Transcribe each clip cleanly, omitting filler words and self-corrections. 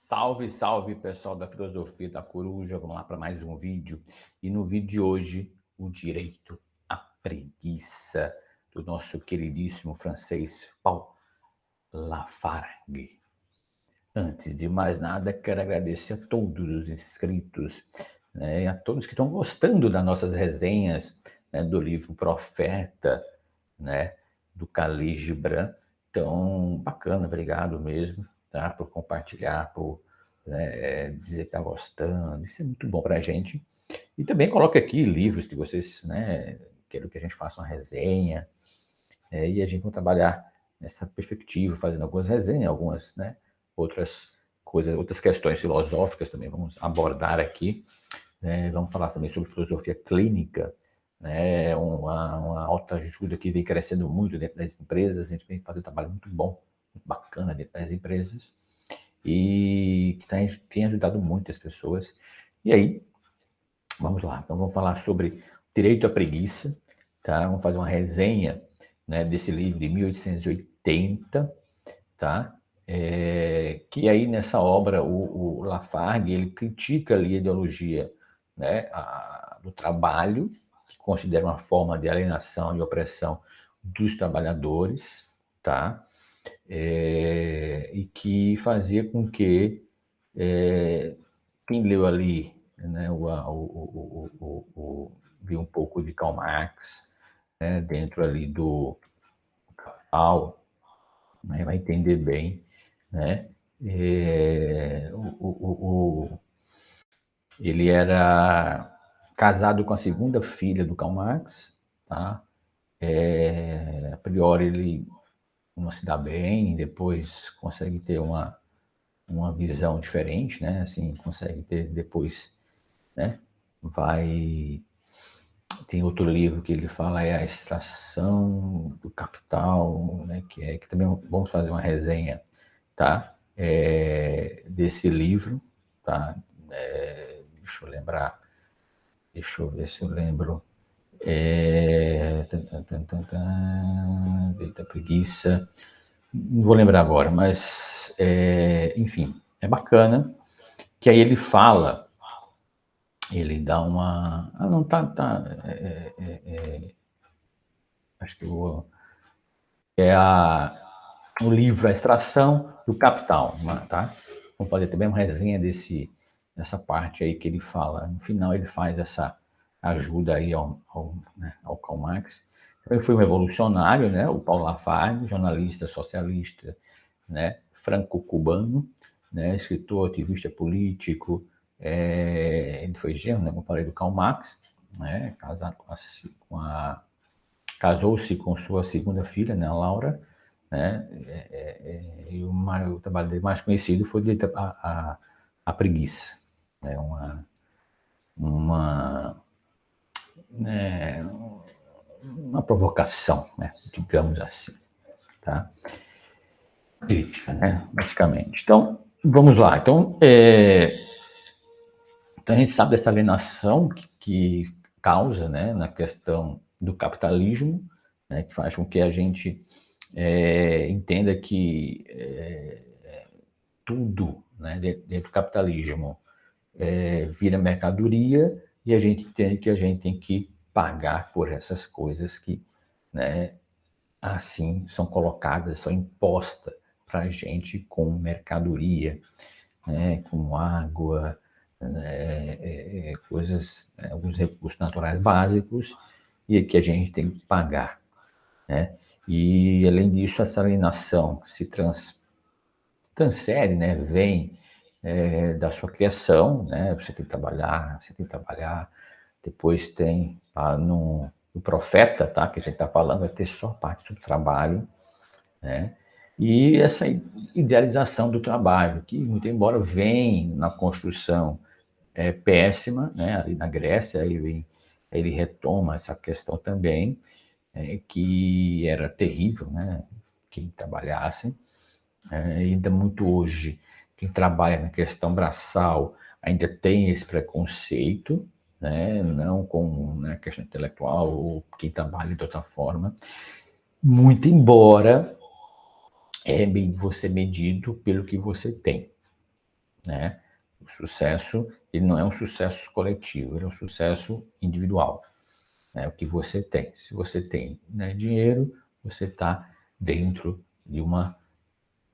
Salve, salve, pessoal da Filosofia da Coruja. Vamos lá para mais um vídeo. E no vídeo de hoje, o direito à preguiça do nosso queridíssimo francês Paul Lafargue. Antes de mais nada, quero agradecer a todos os inscritos, né, a todos que estão gostando das nossas resenhas, né, do livro Profeta, né, do Khalil Gibran. Então, bacana, obrigado mesmo, tá, por compartilhar, por dizer que está gostando. Isso é muito bom para a gente. E também coloque aqui livros que vocês, né, querem que a gente faça uma resenha, e a gente vai trabalhar nessa perspectiva, fazendo algumas resenhas, algumas, né, outras coisas, outras questões filosóficas também vamos abordar aqui. Vamos falar também sobre filosofia clínica, né, uma autoajuda que vem crescendo muito dentro das empresas. A gente vem fazendo um trabalho muito bom, muito bacana dentro das empresas e que tem ajudado muito as pessoas. E aí, vamos lá. Então, vamos falar sobre direito à preguiça, tá? Vamos fazer uma resenha, né, desse livro de 1880, tá? Que aí nessa obra o Lafargue ele critica ali a ideologia, né, do trabalho, que considera uma forma de alienação e opressão dos trabalhadores, tá? E que fazia com que quem leu ali, né, viu um pouco de Karl Marx, né, dentro ali do Capital, né, vai entender bem, né? Ele era casado com a segunda filha do Karl Marx, tá? A priori ele não se dá bem, depois consegue ter uma visão diferente, né? Assim, consegue ter depois, né? Tem outro livro que ele fala, é A Extração do Capital, né? Que também vamos fazer uma resenha, tá? Desse livro, tá? Deixa eu lembrar, deixa eu ver se eu lembro. Eita preguiça, não vou lembrar agora, mas enfim, é bacana que aí ele fala, ele dá uma, não tá, acho que o livro A Extração do Capital, tá? Vamos fazer também uma resenha dessa parte aí que ele fala. No final ele faz essa ajuda aí né, ao Karl Marx. Ele foi um revolucionário, né? O Paulo Lafargue, jornalista socialista, né? Franco-cubano, né? Escritor, ativista político. Ele foi genro, né? Como falei, do Karl Marx, né? Casou-se com sua segunda filha, né? A Laura, né? E o trabalho dele mais conhecido foi a preguiça, né? Uma provocação, né? Digamos assim, tá? Crítica, né? Basicamente. Então, vamos lá. Então, a gente sabe dessa alienação que causa, né, na questão do capitalismo, né, que faz com que a gente entenda que tudo, né, dentro do capitalismo vira mercadoria e a gente entende que a gente tem que pagar por essas coisas que, né, assim são colocadas, são impostas para a gente com mercadoria, né, com água, né, coisas, alguns recursos naturais básicos, e que a gente tem que pagar, né? E, além disso, essa alienação se transfere, né, vem da sua criação, né? Você tem que trabalhar, depois tem no Profeta, tá? Que a gente está falando, vai ter só parte sobre trabalho, né? E essa idealização do trabalho, que, muito embora vem na construção péssima, né? Ali na Grécia, ele retoma essa questão também, que era terrível, né? Quem trabalhasse, ainda muito hoje, quem trabalha na questão braçal ainda tem esse preconceito, né? Não com, né, questão intelectual ou quem trabalha de outra forma, muito embora você medido pelo que você tem, né? O sucesso, ele não é um sucesso coletivo, ele é um sucesso individual, né? O que você tem. Se você tem, né, dinheiro, você está dentro de uma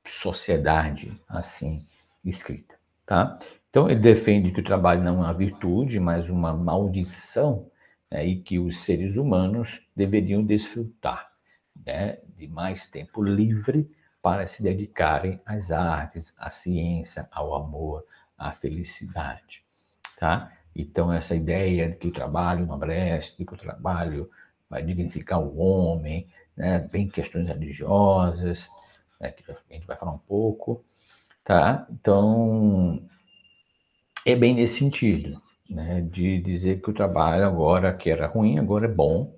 sociedade assim escrita, tá? Então ele defende que o trabalho não é uma virtude, mas uma maldição, né, e que os seres humanos deveriam desfrutar, né, de mais tempo livre para se dedicarem às artes, à ciência, ao amor, à felicidade, tá? Então essa ideia de que o trabalho enobrece, de que o trabalho vai dignificar o homem, né, vem questões religiosas, né, que a gente vai falar um pouco, tá? Então, é bem nesse sentido, né, de dizer que o trabalho agora, que era ruim, agora é bom,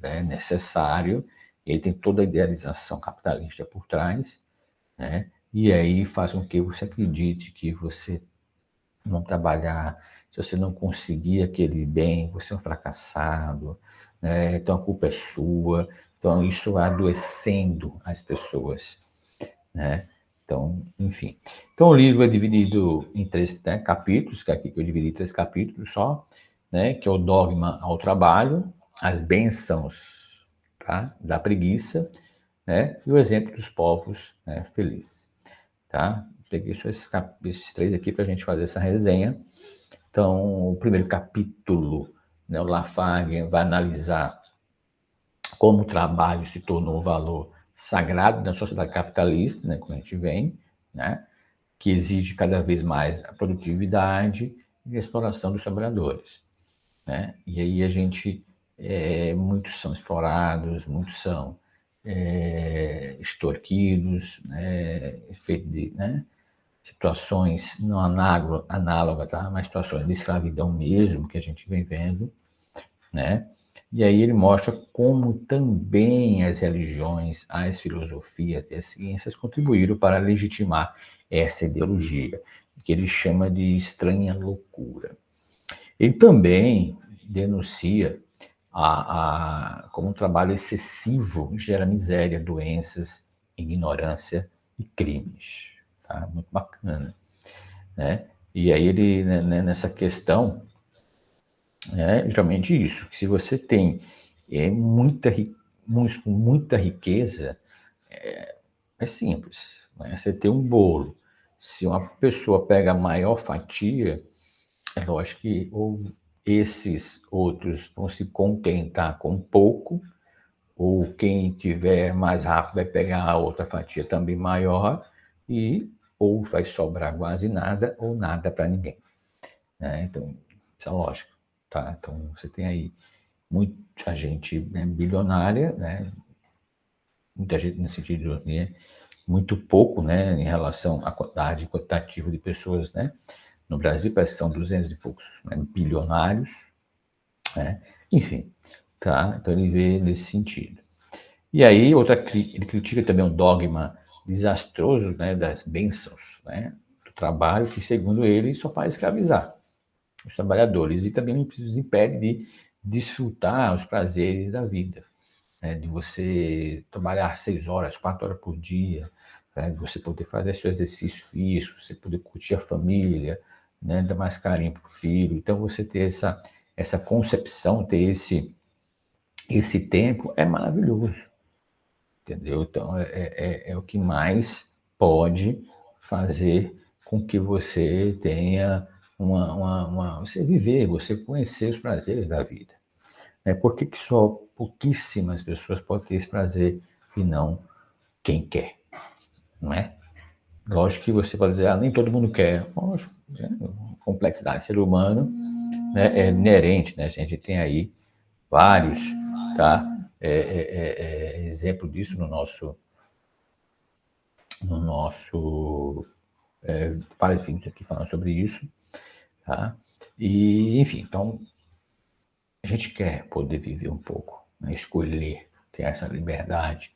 né, necessário, e aí tem toda a idealização capitalista por trás, né, e aí faz com que você acredite que você não trabalhar, se você não conseguir aquele bem, você é um fracassado, né, então a culpa é sua, então isso vai adoecendo as pessoas, né? Então, enfim. Então, o livro é dividido em 3, né, capítulos, que é aqui que eu dividi 3 capítulos só, né? Que é o dogma ao trabalho, as bênçãos, tá? Da preguiça, né? E o exemplo dos povos, né, felizes, tá? Peguei só esses 3 aqui para a gente fazer essa resenha. Então, o primeiro capítulo, né, o Lafargue vai analisar como o trabalho se tornou um valor sagrado na sociedade capitalista, né, como a gente vem, né, que exige cada vez mais a produtividade e a exploração dos trabalhadores, né? E aí a gente, muitos são explorados, muitos são extorquidos, né, feito de, né, situações não análogas, tá? Mas situações de escravidão mesmo que a gente vem vendo, né? E aí ele mostra como também as religiões, as filosofias e as ciências contribuíram para legitimar essa ideologia, que ele chama de estranha loucura. Ele também denuncia como um trabalho excessivo gera miséria, doenças, ignorância e crimes. Tá? Muito bacana, né? E aí ele, né, nessa questão, geralmente isso, que se você tem muitos com muita riqueza, é simples, né? Você tem um bolo. Se uma pessoa pega a maior fatia, é lógico que esses outros vão se contentar com pouco, ou quem tiver mais rápido vai pegar a outra fatia também maior, e ou vai sobrar quase nada, ou nada para ninguém, né? Então, isso é lógico, tá? Então, você tem aí muita gente, né, bilionária, né? Muita gente no sentido, né, muito pouco, né, em relação à quantidade quantitativa de pessoas, né? No Brasil parece que são 200 e poucos, né, bilionários, né? Enfim, tá? Então ele vê nesse sentido. E aí ele critica também o dogma desastroso, né, das bênçãos, né, do trabalho, que segundo ele só faz escravizar os trabalhadores e também os impede de desfrutar os prazeres da vida, né, de você trabalhar 6 horas, 4 horas por dia, né, de você poder fazer seu exercício físico, você poder curtir a família, né, dar mais carinho para o filho. Então, você ter essa concepção, ter esse tempo é maravilhoso, entendeu? Então, é o que mais pode fazer com que você tenha você viver, você conhecer os prazeres da vida. Por que só pouquíssimas pessoas podem ter esse prazer e não quem quer, não é? Lógico que você pode dizer, nem todo mundo quer. Lógico, né? Complexidade do ser humano, né, é inerente, né? A gente tem aí vários, tá? Exemplo disso no nosso vários vídeos aqui falando sobre isso, tá? E, enfim, então, a gente quer poder viver um pouco, né? Escolher, ter essa liberdade,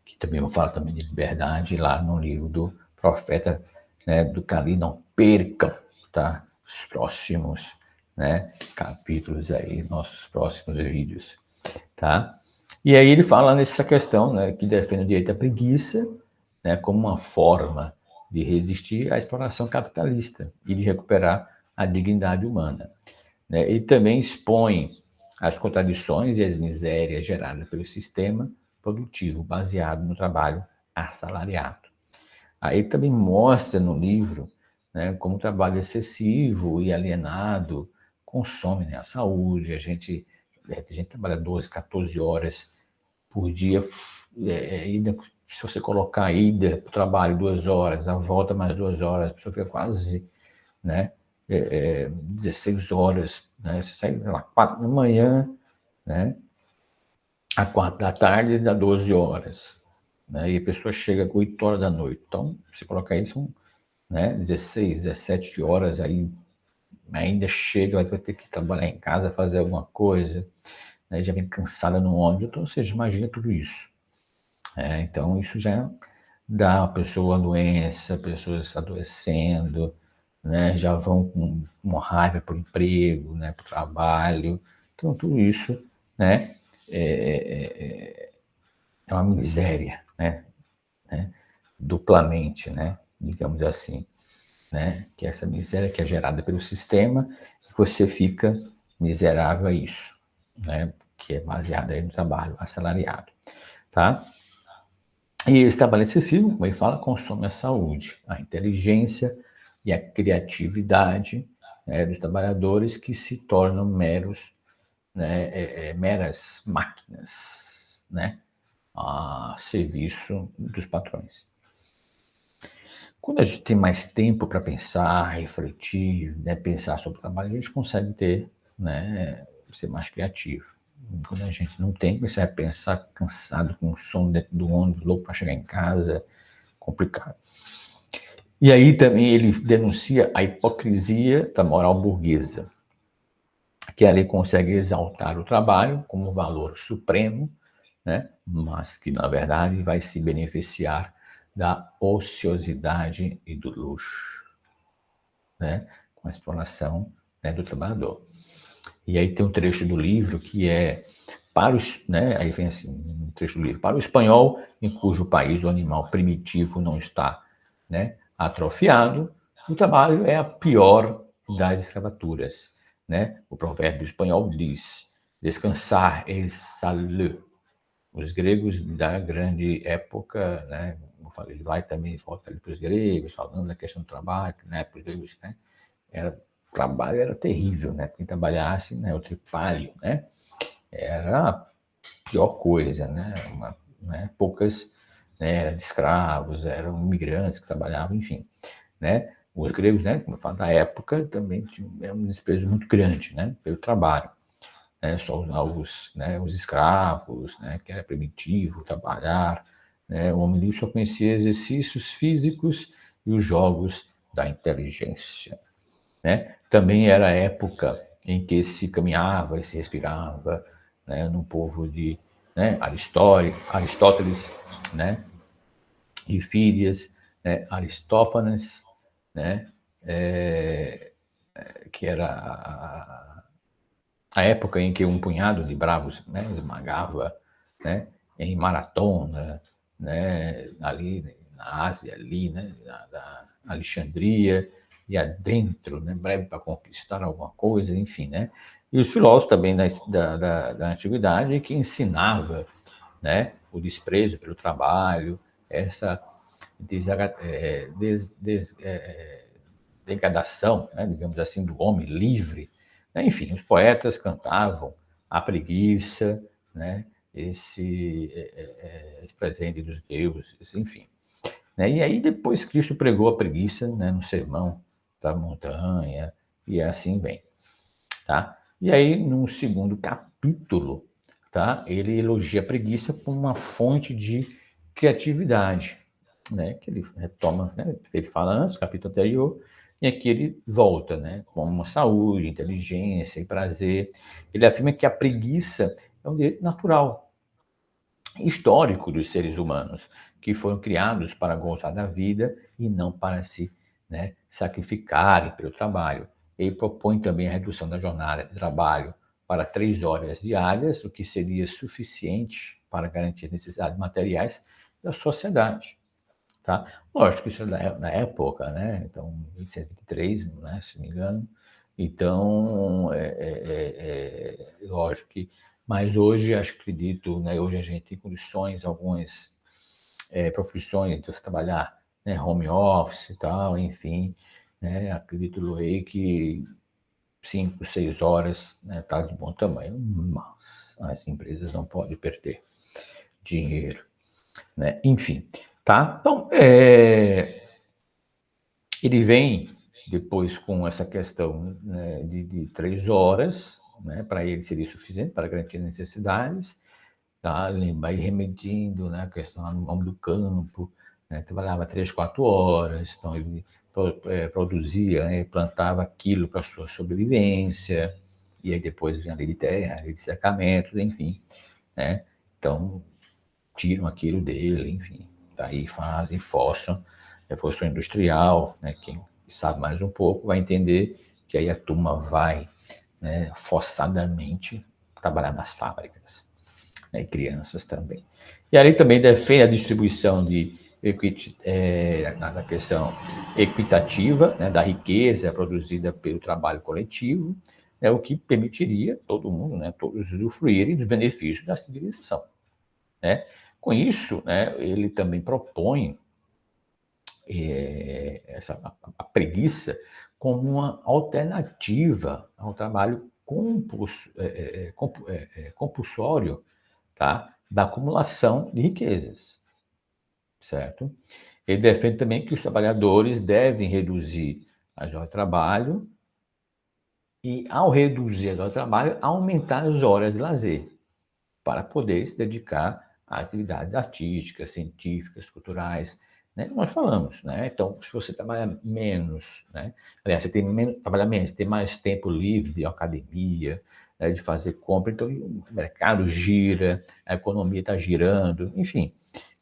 que também eu falo também de liberdade lá no livro do profeta, né, do Cali, não percam, tá? Os próximos, né, capítulos aí, nossos próximos vídeos, tá? E aí ele fala nessa questão, né, que defende o direito à preguiça, né, como uma forma de resistir à exploração capitalista e de recuperar a dignidade humana. Ele também expõe as contradições e as misérias geradas pelo sistema produtivo baseado no trabalho assalariado. Aí também mostra no livro, como o trabalho excessivo e alienado consome, a saúde. A gente trabalha 12, 14 horas por dia, se você colocar a ida para o trabalho 2 horas, a volta mais 2 horas, a pessoa fica quase 16 horas. Você sai lá 4 da manhã, a 4 da tarde dá 12 horas. E a pessoa chega 8 horas da noite. Então, se colocar isso, são 16, 17 horas, aí ainda chega, vai ter que trabalhar em casa, fazer alguma coisa, já vem cansada no ônibus. Então, ou seja, imagina tudo isso. Então, isso já dá a pessoa a doença, pessoas adoecendo, já vão com raiva para o emprego, para o trabalho. Então, tudo isso é uma miséria, duplamente, digamos assim, que essa miséria que é gerada pelo sistema, você fica miserável a isso, que é baseado aí no trabalho assalariado, tá? E esse trabalho excessivo, como ele fala, consome a saúde, a inteligência e a criatividade dos trabalhadores, que se tornam meras máquinas, a serviço dos patrões. Quando a gente tem mais tempo para pensar, refletir, pensar sobre o trabalho, a gente consegue ser mais criativo. Quando a gente não tem, você vai pensar cansado, com o som dentro do ônibus, louco para chegar em casa, complicado. E aí também ele denuncia a hipocrisia da moral burguesa, que ali consegue exaltar o trabalho como valor supremo, mas que, na verdade, vai se beneficiar da ociosidade e do luxo, com a exploração do trabalhador. E aí tem um trecho do livro que é para os, aí vem assim, um trecho do livro: para o espanhol, em cujo país o animal primitivo não está atrofiado, o trabalho é a pior das escravaturas. O provérbio espanhol diz: descansar es salud. Os gregos da grande época, como eu falei, vai também volta ali para os gregos, falando da questão do trabalho, para os gregos, o trabalho era terrível, quem trabalhasse, o tripalho, era a pior coisa, poucas, eram escravos, eram imigrantes que trabalhavam, enfim, Os gregos, como eu falo, da época, também tinham um desprezo muito grande, pelo trabalho. Só os escravos, que era primitivo, trabalhar. O homem livre só conhecia exercícios físicos e os jogos da inteligência. Também era a época em que se caminhava e se respirava, no povo de Aristóteles, de Fídias, Aristófanes, que era a época em que um punhado de bravos esmagava em maratona, ali na Ásia, ali, da Alexandria, e adentro, breve para conquistar alguma coisa, enfim, E os filósofos também da antiguidade, que ensinava o desprezo pelo trabalho, essa degradação, digamos assim, do homem livre. Enfim, os poetas cantavam a preguiça, esse presente dos deuses, enfim. E aí depois Cristo pregou a preguiça no Sermão da Montanha, e assim vem. Tá? E aí, no segundo capítulo, ele elogia a preguiça como uma fonte de criatividade, que ele retoma, ele fala antes, capítulo anterior, e aqui ele volta, com uma saúde, inteligência e prazer. Ele afirma que a preguiça é um direito natural, histórico dos seres humanos, que foram criados para gozar da vida e não para se sacrificarem pelo trabalho. Ele propõe também a redução da jornada de trabalho para 3 horas diárias, o que seria suficiente para garantir as necessidades materiais da sociedade. tá? Lógico que isso é da época, né? Então, 1823, né, se não me engano. Então, lógico que... Mas hoje, acredito, né, hoje a gente tem condições, algumas profissões, de você trabalhar, né, home office e tal, enfim, né? Acredito aí que 5, 6 horas, né, tá de bom tamanho, mas as empresas não podem perder dinheiro, né? Enfim, tá? Então, ele vem depois com essa questão, né, de 3 horas, né? Para ele seria suficiente para garantir necessidades, tá? Ele vai remedindo, né, a questão do homem do campo, né? Trabalhava 3, 4 horas, então ele produzia, né, plantava aquilo para sua sobrevivência, e aí depois vem a lei de terra, a lei de cercamento, enfim, né? Então, tiram aquilo dele, enfim. Daí fazem, forçam, reforço industrial, né? Quem sabe mais um pouco vai entender que aí a turma vai, né, forçadamente trabalhar nas fábricas, né, e crianças também. E ali também defende a distribuição na questão equitativa, né, da riqueza produzida pelo trabalho coletivo, né, o que permitiria todo mundo, né, todos usufruírem dos benefícios da civilização, né? Com isso, né, ele também propõe a preguiça como uma alternativa ao trabalho compulsório, tá, da acumulação de riquezas, certo? Ele defende também que os trabalhadores devem reduzir as horas de trabalho e, ao reduzir as horas de trabalho, aumentar as horas de lazer, para poder se dedicar a atividades artísticas, científicas, culturais, né? Nós falamos, né? Então, se você trabalha menos, né? Aliás, você tem menos, trabalha menos, tem mais tempo livre de academia, né, de fazer compra, então o mercado gira, a economia está girando, enfim,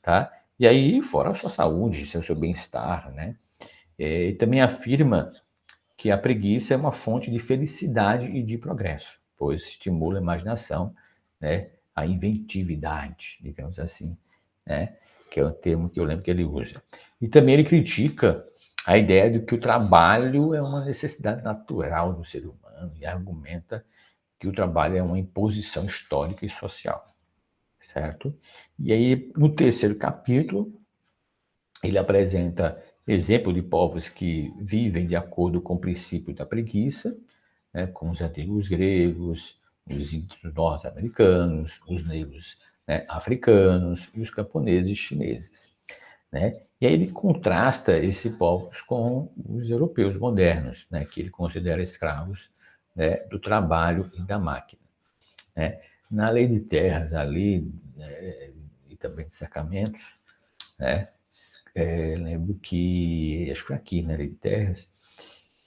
tá? E aí, fora a sua saúde, o seu bem-estar, né? E também afirma que a preguiça é uma fonte de felicidade e de progresso, pois estimula a imaginação, né, a inventividade, digamos assim, né, que é o termo que eu lembro que ele usa. E também ele critica a ideia de que o trabalho é uma necessidade natural do ser humano e argumenta que o trabalho é uma imposição histórica e social, certo? E aí, no terceiro capítulo, ele apresenta exemplo de povos que vivem de acordo com o princípio da preguiça, né, como os antigos gregos, os índios norte-americanos, os negros, né, africanos e os camponeses chineses, né? E aí ele contrasta esses povos com os europeus modernos, né, que ele considera escravos, né, do trabalho e da máquina, né? Na lei de terras ali, e também de cercamentos, né? Lembro que, acho que foi aqui, na lei de terras,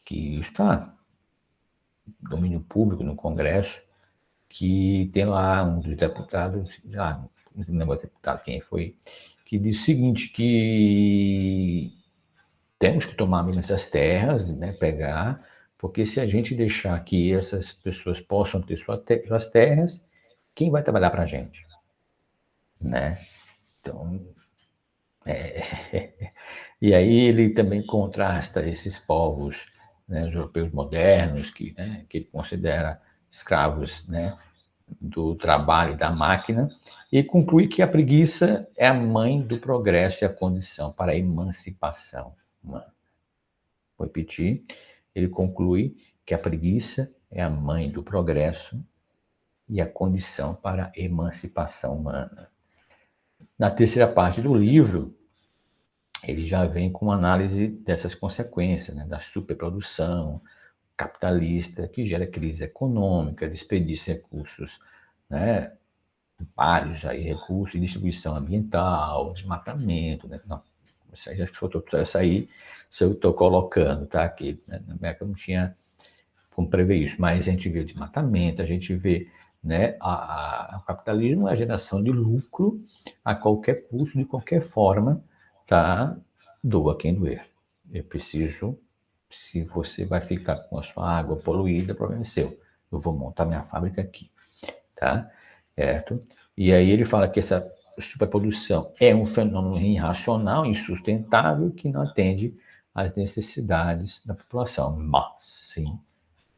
que está domínio público no Congresso, que tem lá um dos deputados, não lembro o deputado quem foi, que diz o seguinte, que temos que tomar mesmo essas terras, né, pegar, porque se a gente deixar que essas pessoas possam ter suas terras, quem vai trabalhar para a gente, né? Então, e aí ele também contrasta esses povos, né, os europeus modernos, que ele considera escravos, né, do trabalho e da máquina, e conclui que a preguiça é a mãe do progresso e a condição para a emancipação humana. Vou repetir, ele conclui que a preguiça é a mãe do progresso e a condição para a emancipação humana. Na terceira parte do livro, ele já vem com uma análise dessas consequências, né, da superprodução capitalista, que gera crise econômica, desperdício de recursos, né, vários aí, recursos de distribuição ambiental, desmatamento, né? Não, isso aí, acho que essa aí, se eu estou colocando, tá? Aqui, né? Na América não tinha como prever isso, mas a gente vê o desmatamento, a gente vê, né, o capitalismo é a geração de lucro a qualquer custo, de qualquer forma, tá? Doa quem doer. Eu preciso, se você vai ficar com a sua água poluída, o problema é seu. Eu vou montar minha fábrica aqui, tá? Certo? E aí ele fala que superprodução é um fenômeno irracional, insustentável, que não atende às necessidades da população, mas sim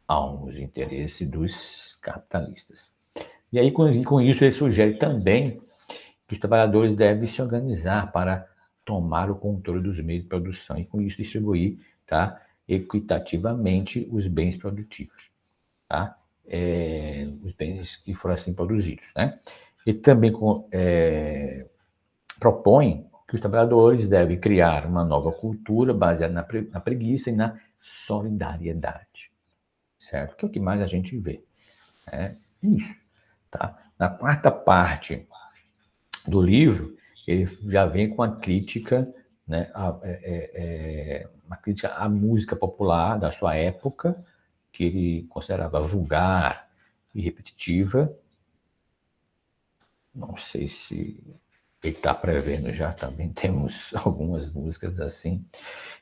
aos interesses dos capitalistas. E aí, com isso, ele sugere também que os trabalhadores devem se organizar para tomar o controle dos meios de produção e, com isso, distribuir, tá, equitativamente os bens produtivos, tá? Os bens que foram assim produzidos, né? E também propõe que os trabalhadores devem criar uma nova cultura baseada na preguiça e na solidariedade, certo? Que é o que mais a gente vê, né? Isso, tá? Na quarta parte do livro, ele já vem com a crítica, né, uma crítica à música popular da sua época, que ele considerava vulgar e repetitiva. Não sei se ele está prevendo já, também temos algumas músicas assim.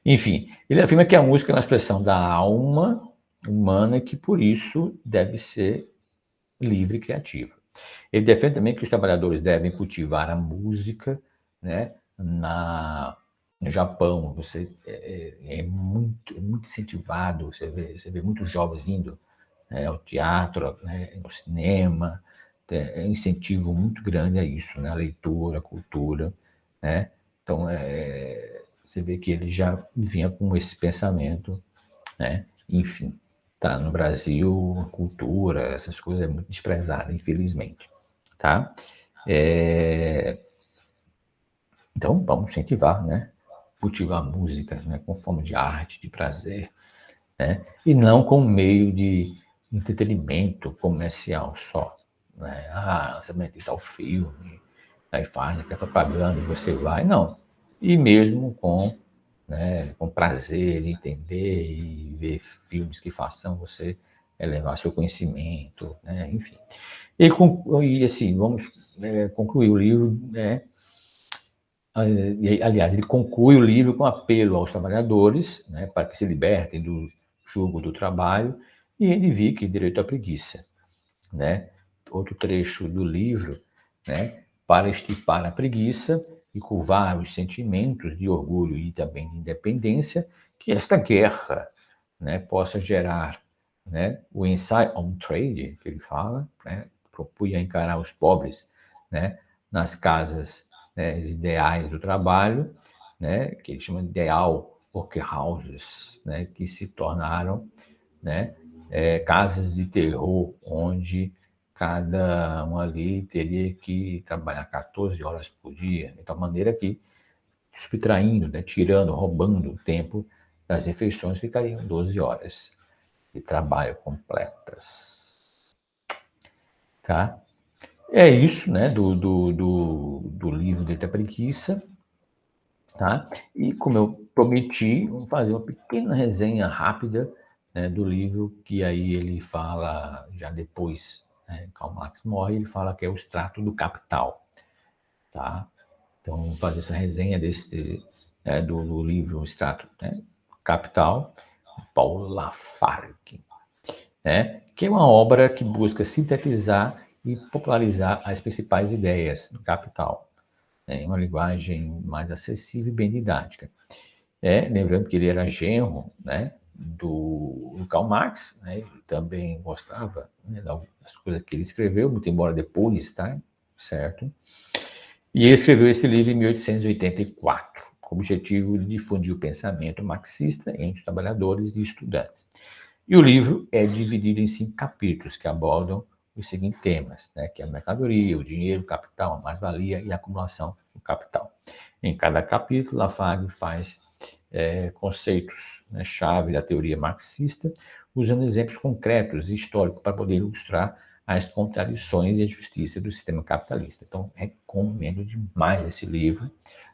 Enfim, ele afirma que a música é uma expressão da alma humana e que, por isso, deve ser livre e criativa. Ele defende também que os trabalhadores devem cultivar a música, né? No Japão, é muito incentivado, você vê muitos jovens indo, né, ao teatro, né, ao cinema, é um incentivo muito grande a isso, né, a leitura, a cultura, né? Então, você vê que ele já vinha com esse pensamento, né? Enfim, tá, no Brasil, a cultura, essas coisas é muito desprezada, infelizmente, tá? Então, vamos incentivar, né? Cultivar a música, né? Com forma de arte, de prazer, né? E não como meio de entretenimento comercial só, né? Lançamento de tal filme, aí faz aquela propaganda e você vai, não. E mesmo com, né, com prazer em entender e ver filmes que façam você elevar seu conhecimento, né? Enfim. E assim, vamos concluir o livro, né? Aliás, ele conclui o livro com apelo aos trabalhadores, né, para que se libertem do jugo do trabalho e reivindiquem direito à preguiça, né? Outro trecho do livro, né, para extirpar a preguiça e curvar os sentimentos de orgulho e também de independência, que esta guerra, né, possa gerar, né, o insight on trade, que ele fala, né, propunha encarar os pobres, né, nas casas, né, os ideais do trabalho, né, que ele chama de ideal workhouses, né, que se tornaram, né, casas de terror, onde cada um ali teria que trabalhar 14 horas por dia, de tal maneira que, subtraindo, né, tirando, roubando o tempo das refeições, ficariam 12 horas de trabalho completas. Tá? É isso, né, do livro Direito à Preguiça. Tá? E como eu prometi, vamos fazer uma pequena resenha rápida, né, do livro, que aí ele fala, já depois, né, Karl Marx morre, ele fala que é o extrato do Capital. Tá? Então, vamos fazer essa resenha do livro Extrato, né, Capital, Paulo Lafargue, né, que é uma obra que busca sintetizar e popularizar as principais ideias do Capital, em uma linguagem mais acessível e bem didática. Lembrando que ele era genro, né, do Karl Marx, né, ele também gostava, né, das coisas que ele escreveu, muito embora depois, tá, certo? E ele escreveu esse livro em 1884, com o objetivo de difundir o pensamento marxista entre os trabalhadores e estudantes. E o livro é dividido em 5 capítulos que abordam os seguintes temas, né, que é a mercadoria, o dinheiro, o capital, a mais-valia e a acumulação do capital. Em cada capítulo, Lafargue faz conceitos, né, chave da teoria marxista, usando exemplos concretos e históricos para poder ilustrar as contradições e a justiça do sistema capitalista. Então, recomendo demais esse livro,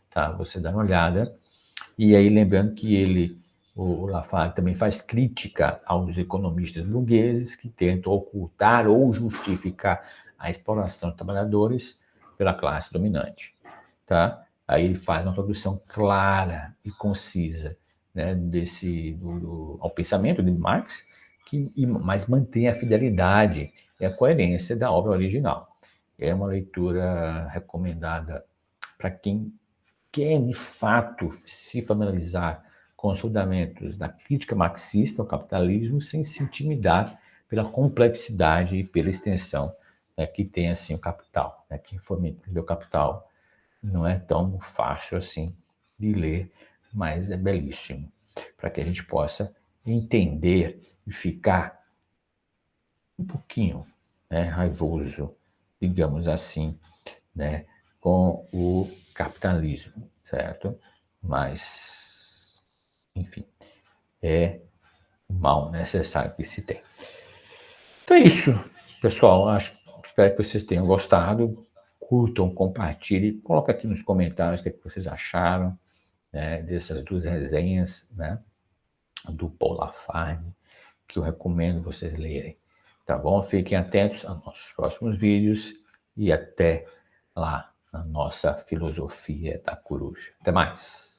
tá? Você dá uma olhada. E aí, lembrando que o Lafargue também faz crítica aos economistas burgueses que tentam ocultar ou justificar a exploração de trabalhadores pela classe dominante, tá? Aí ele faz uma tradução clara e concisa, né, ao pensamento de Marx, mas mantém a fidelidade e a coerência da obra original. é uma leitura recomendada para quem quer, de fato, se familiarizar com os fundamentos da crítica marxista ao capitalismo sem se intimidar pela complexidade e pela extensão, né, que tem assim o capital. Né? Quem for entender o capital não é tão fácil assim de ler, mas é belíssimo, para que a gente possa entender e ficar um pouquinho, né, raivoso, digamos assim, né, com o capitalismo, certo? Mas, enfim, é o mal necessário que se tem. Então é isso, pessoal. Espero que vocês tenham gostado. Curtam, compartilhem, coloca aqui nos comentários o que vocês acharam, né, dessas duas resenhas, né, do Paul Lafargue, que eu recomendo vocês lerem. Tá bom? Fiquem atentos aos nossos próximos vídeos e até lá na nossa filosofia da coruja. Até mais!